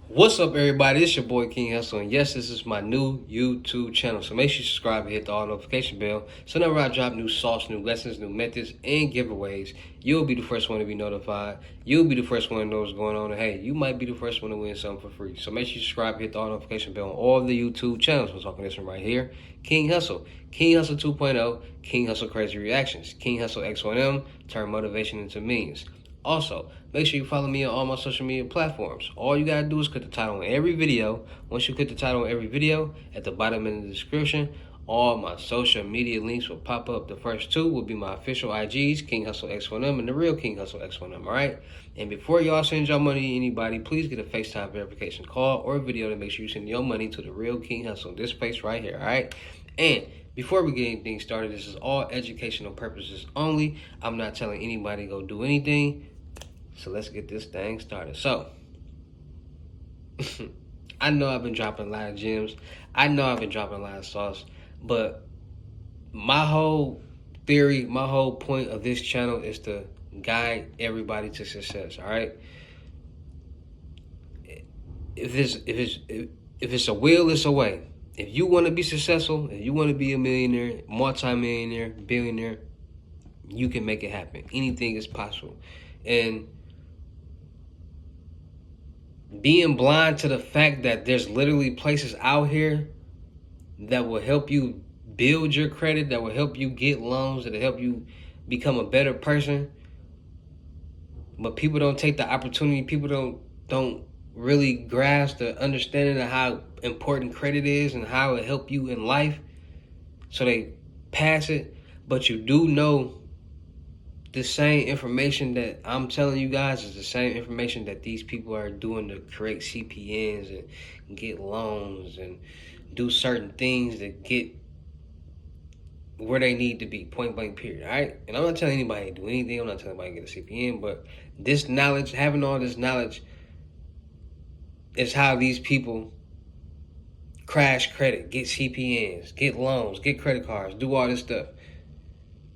What's up, everybody? It's your boy King Hussle, and yes, this is my new YouTube channel. So make sure you subscribe and hit the all notification bell. So whenever I drop new sauce, new lessons, new methods, and giveaways, you'll be the first one to be notified. You'll be the first one to know what's going on, and hey, you might be the first one to win something for free. So make sure you subscribe and hit the all notification bell on all the YouTube channels. I'm talking this one right here, King Hussle, King Hussle 2.0, King Hussle Crazy Reactions, King Hussle X1M, turn motivation into means. Also, make sure you follow me on all my social media platforms. All you gotta do is click the title on every video. Once you click the title on every video, at the bottom in the description, all my social media links will pop up. The first two will be my official IGs, King Hussle X1M and the real King Hussle X1M, alright? And before y'all send your money to anybody, please get a FaceTime verification call or video to make sure you send your money to the real King Hussle, this place right here, alright? And before we get anything started, this is all educational purposes only. I'm not telling anybody to go do anything. So let's get this thing started. So, I know I've been dropping a lot of gems. I know I've been dropping a lot of sauce. But my whole theory, my whole point of this channel is to guide everybody to success, all right? If it's a will, it's a way. If you want to be successful, if you want to be a millionaire, multi-millionaire, billionaire, you can make it happen. Anything is possible. And being blind to the fact that there's literally places out here that will help you build your credit, that will help you get loans, that will help you become a better person. But people don't take the opportunity. People don't really grasp the understanding of how important credit is and how it help you in life. So they pass it. But you do know the same information that I'm telling you guys is the same information that these people are doing to create CPNs and get loans and do certain things to get where they need to be, point blank period, all right? And I'm not telling anybody to do anything. I'm not telling anybody to get a CPN, but this knowledge, having all this knowledge is how these people crash credit, get CPNs, get loans, get credit cards, do all this stuff.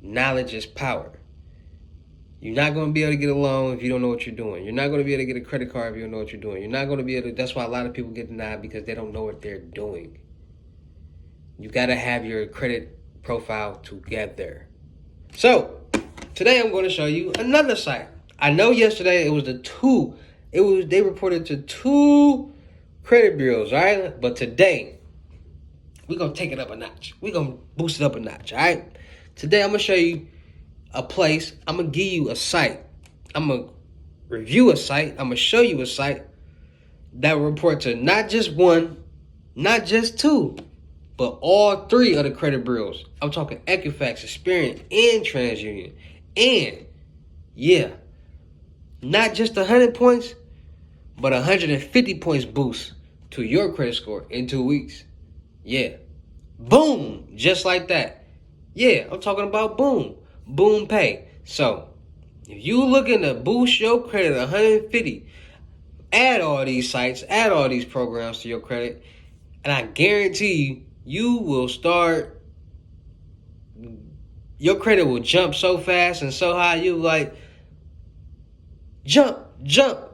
Knowledge is power. You're not going to be able to get a loan if you don't know what you're doing. You're not going to be able to get a credit card if you don't know what you're doing. You're not going to be able to, that's why a lot of people get denied, because they don't know what they're doing. You got to have your credit profile together. So, today I'm going to show you another site. I know yesterday it was they reported to 2 credit bureaus, all right? But today, we're going to take it up a notch. We're going to boost it up a notch, all right? Today I'm going to show you a place. I'm going to give you a site. I'm going to review a site. I'm going to show you a site that will report to not just one, not just 2, but all 3 of the credit bureaus. I'm talking Equifax, Experian, and TransUnion. And, yeah, not just 100 points, but 150 points boost to your credit score in 2 weeks. Yeah. Boom. Just like that. Yeah, I'm talking about boom. Boom pay. So, if you looking to boost your credit 150, add all these sites, add all these programs to your credit, and I guarantee you will start, your credit will jump so fast and so high, you like, jump,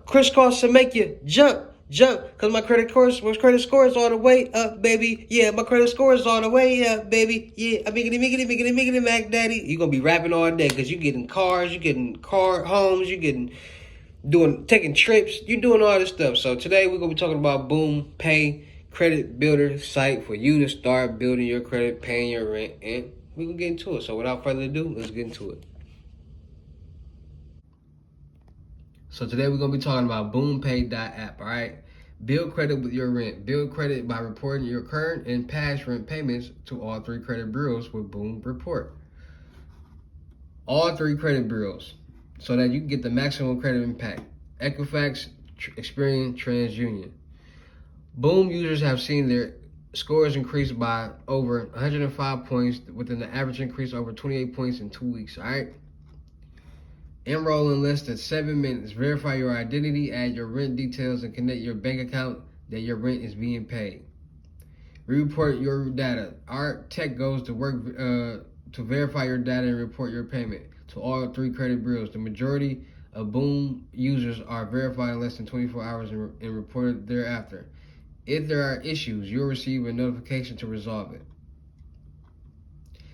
crisscross to make you jump, because my credit score is all the way up, baby. Yeah, my credit score is all the way up, baby. Yeah, I'm miggity, Mac Daddy. You're going to be rapping all day because you're getting cars, you're getting homes, you're taking trips, you're doing all this stuff. So today we're going to be talking about Boom Pay, credit builder site for you to start building your credit, paying your rent, and we're going to get into it. So without further ado, let's get into it. So today we're going to be talking about BoomPay.app, all right? Build credit with your rent. Build credit by reporting your current and past rent payments to all 3 credit bureaus with Boom Report. All 3 credit bureaus, so that you can get the maximum credit impact. Equifax, Experian, TransUnion. Boom users have seen their scores increase by over 105 points, with an average increase over 28 points in 2 weeks, all right? Enroll in less than 7 minutes. Verify your identity, add your rent details, and connect your bank account that your rent is being paid. Report your data. Our tech goes to work to verify your data and report your payment to all 3 credit bureaus. The majority Boom users are verified in less than 24 hours and reported thereafter. If there are issues, you'll receive a notification to resolve it.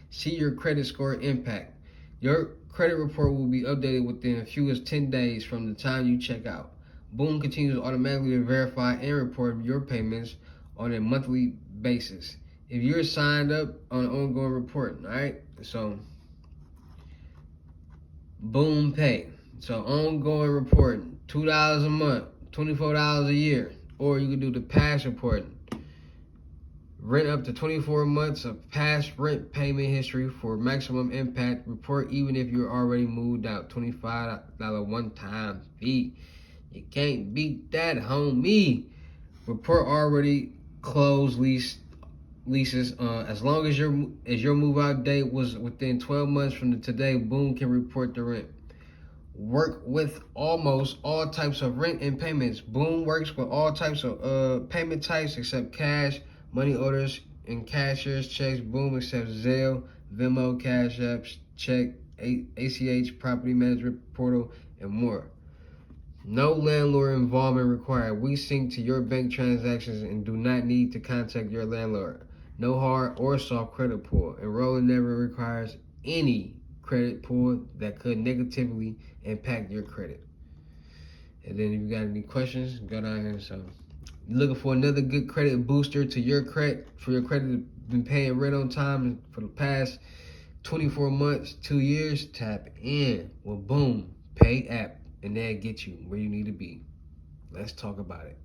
See your credit score impact. Your credit report will be updated within as few as 10 days from the time you check out. Boom continues automatically to verify and report your payments on a monthly basis. If you're signed up on ongoing reporting, all right? So, Boom Pay. So, ongoing reporting, $2 a month, $24 a year. Or you can do the past reporting. Rent up to 24 months of past rent payment history for maximum impact. Report even if you're already moved out. $25 one-time fee. You can't beat that, homie. Report already closed leases. As long as your move out date was within 12 months from today, Boom can report the rent. Work with almost all types of rent and payments. Boom works with all types of payment types except cash, money orders, and cashier's checks. Boom accepts Zelle, Venmo, Cash Apps, check, ACH, property management portal, and more. No landlord involvement required. We sync to your bank transactions and do not need to contact your landlord. No hard or soft credit pull. Enrolling never requires any credit pull that could negatively impact your credit. And then if you got any questions, go down here. So, you're looking for another good credit booster to your credit, for your credit been paying rent on time for the past 24 months, 2 years, tap in with Boom Pay app, and that'll get you where you need to be. Let's talk about it.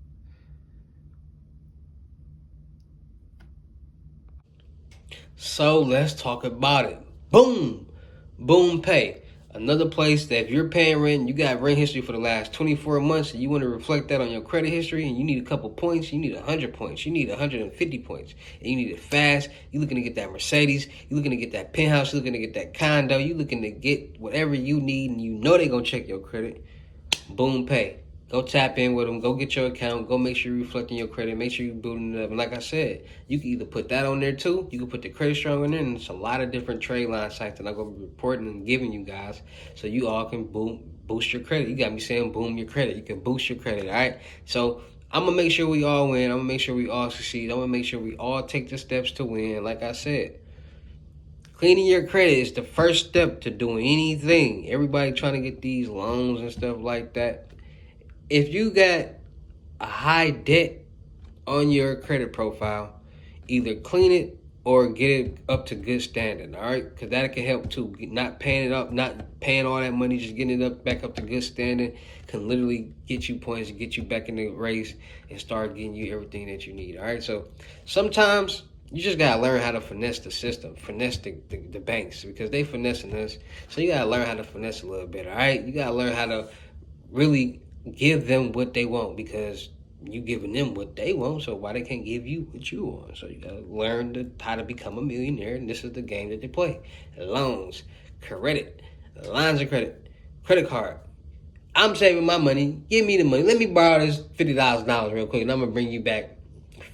So let's talk about it. Boom Pay. Another place that if you're paying rent, you got rent history for the last 24 months, and you want to reflect that on your credit history, and you need a couple points, you need 100 points, you need 150 points, and you need it fast. You're looking to get that Mercedes, you're looking to get that penthouse, you're looking to get that condo, you're looking to get whatever you need, and you know they're going to check your credit. Boom Pay. Go tap in with them. Go get your account. Go make sure you're reflecting your credit. Make sure you're building it up. And like I said, you can either put that on there too. You can put the Credit Strong on there. And there's a lot of different trade line sites that I'm going to be reporting and giving you guys so you all can boost your credit. You got me saying boom your credit. You can boost your credit, all right? So I'm going to make sure we all win. I'm going to make sure we all succeed. I'm going to make sure we all take the steps to win. Like I said, cleaning your credit is the first step to doing anything. Everybody trying to get these loans and stuff like that. If you got a high debt on your credit profile, either clean it or get it up to good standard, all right? Because that can help too. Not paying it up, not paying all that money, just getting it back up to good standard can literally get you points, get you back in the race, and start getting you everything that you need, all right? So sometimes you just got to learn how to finesse the system, finesse the banks, because they finessing us. So you got to learn how to finesse a little bit, all right? You got to learn how to really give them what they want, because you giving them what they want, so why they can't give you what you want? So you gotta learn how to become a millionaire, and this is the game that they play. Loans, credit, lines of credit, credit card. I'm saving my money. Give me the money. Let me borrow this $50,000 real quick, and I'm gonna bring you back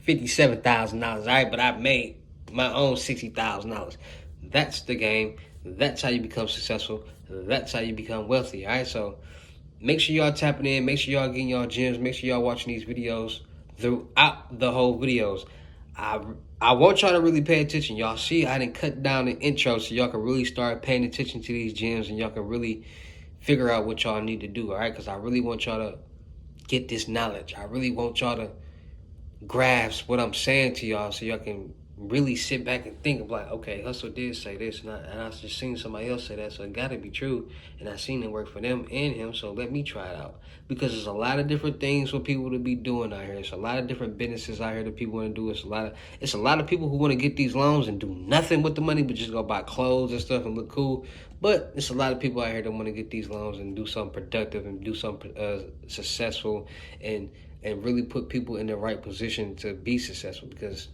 $57,000. All right, but I made my own $60,000. That's the game. That's how you become successful. That's how you become wealthy. All right, so make sure y'all tapping in. Make sure y'all getting y'all gems. Make sure y'all watching these videos throughout the whole videos. I want y'all to really pay attention. Y'all see I didn't cut down the intro so y'all can really start paying attention to these gems, and y'all can really figure out what y'all need to do, all right? Because I really want y'all to get this knowledge. I really want y'all to grasp what I'm saying to y'all so y'all can really sit back and think of like, okay, Hussle did say this, and I just seen somebody else say that, so it gotta be true, and I seen it work for them and him, so let me try it out. Because there's a lot of different things for people to be doing out here. It's a lot of different businesses out here that people want to do. It's a lot of people who want to get these loans and do nothing with the money but just go buy clothes and stuff and look cool. But it's a lot of people out here that want to get these loans and do something productive and do something successful, and really put people in the right position to be successful, because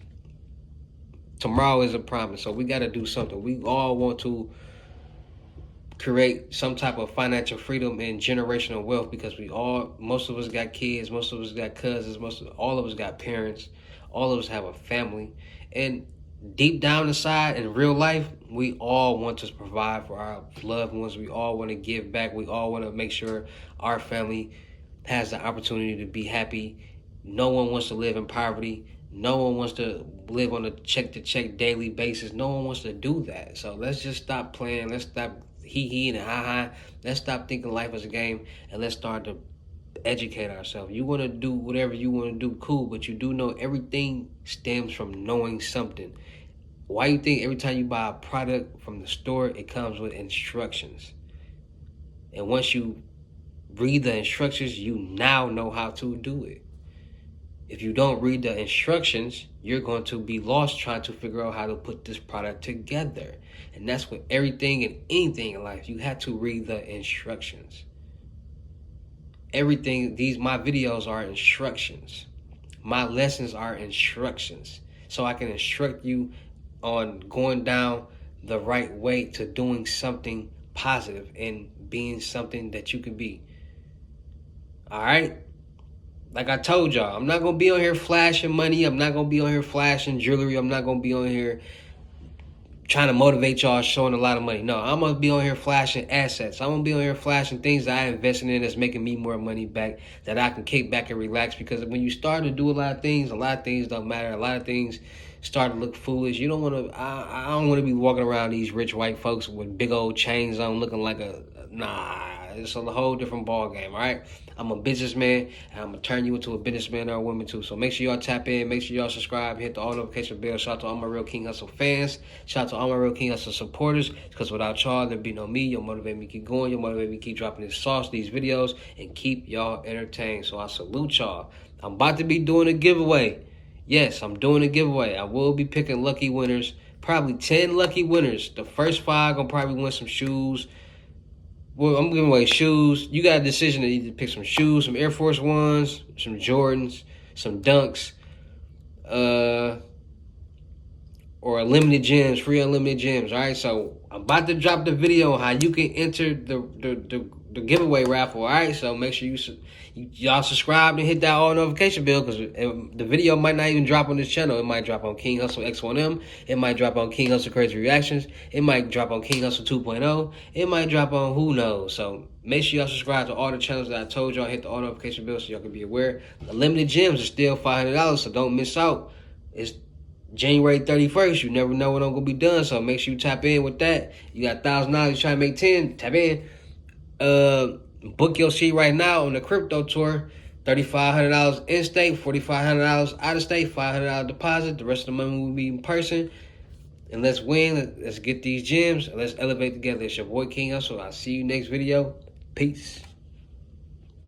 tomorrow is a promise. So we got to do something. We all want to create some type of financial freedom and generational wealth, because most of us got kids, most of us got cousins, all of us got parents, all of us have a family. And deep down inside in real life, we all want to provide for our loved ones. We all want to give back. We all want to make sure our family has the opportunity to be happy. No one wants to live in poverty. No one wants to live on a check-to-check daily basis. No one wants to do that. So let's just stop playing. Let's stop hee-hee and ha-ha. Let's stop thinking life is a game, and let's start to educate ourselves. You want to do whatever you want to do, cool, but you do know everything stems from knowing something. Why you think every time you buy a product from the store, it comes with instructions? And once you read the instructions, you now know how to do it. If you don't read the instructions, you're going to be lost trying to figure out how to put this product together. And that's with everything and anything in life. You have to read the instructions. Everything, my videos are instructions. My lessons are instructions. So I can instruct you on going down the right way to doing something positive and being something that you can be. All right? Like I told y'all, I'm not going to be on here flashing money. I'm not going to be on here flashing jewelry. I'm not going to be on here trying to motivate y'all showing a lot of money. No, I'm going to be on here flashing assets. I'm going to be on here flashing things that I invested in that's making me more money back, that I can kick back and relax. Because when you start to do a lot of things don't matter. A lot of things start to look foolish. You don't want to, I don't want to be walking around these rich white folks with big old chains on looking like it's a whole different ball game, all right? I'm a businessman, and I'm going to turn you into a businessman or a woman too. So make sure y'all tap in. Make sure y'all subscribe. Hit the all notification bell. Shout out to all my Real King Hussle fans. Shout out to all my Real King Hussle supporters. Because without y'all, there'd be no me. You'll motivate me to keep going. You'll motivate me to keep dropping this sauce, these videos, and keep y'all entertained. So I salute y'all. I'm about to be doing a giveaway. Yes, I'm doing a giveaway. I will be picking lucky winners. Probably 10 lucky winners. The first 5 gonna probably win some shoes. Well, I'm giving away shoes. You got a decision to either pick some shoes, some Air Force Ones, some Jordans, some Dunks, or unlimited gems, free unlimited gems. All right, so I'm about to drop the video on how you can enter the giveaway raffle. All right, so make sure y'all subscribe and hit that all notification bell, because the video might not even drop on this channel. It might drop on King Hussle X1M. It might drop on King Hussle Crazy Reactions. It might drop on King Hussle 2.0. It might drop on who knows. So make sure y'all subscribe to all the channels that I told y'all. Hit the all notification bell so y'all can be aware. The limited gems are still $500, so don't miss out. It's January 31st. You never know when I'm going to be done, so make sure you tap in with that. You got $1,000, you trying to make 10, tap in. Book your seat right now on the crypto tour. $3,500 in state, $4,500 out of state, $500 deposit. The rest of the money will be in person. And let's win. Let's get these gems. Let's elevate together. It's your boy King Hussle. I'll see you next video. Peace.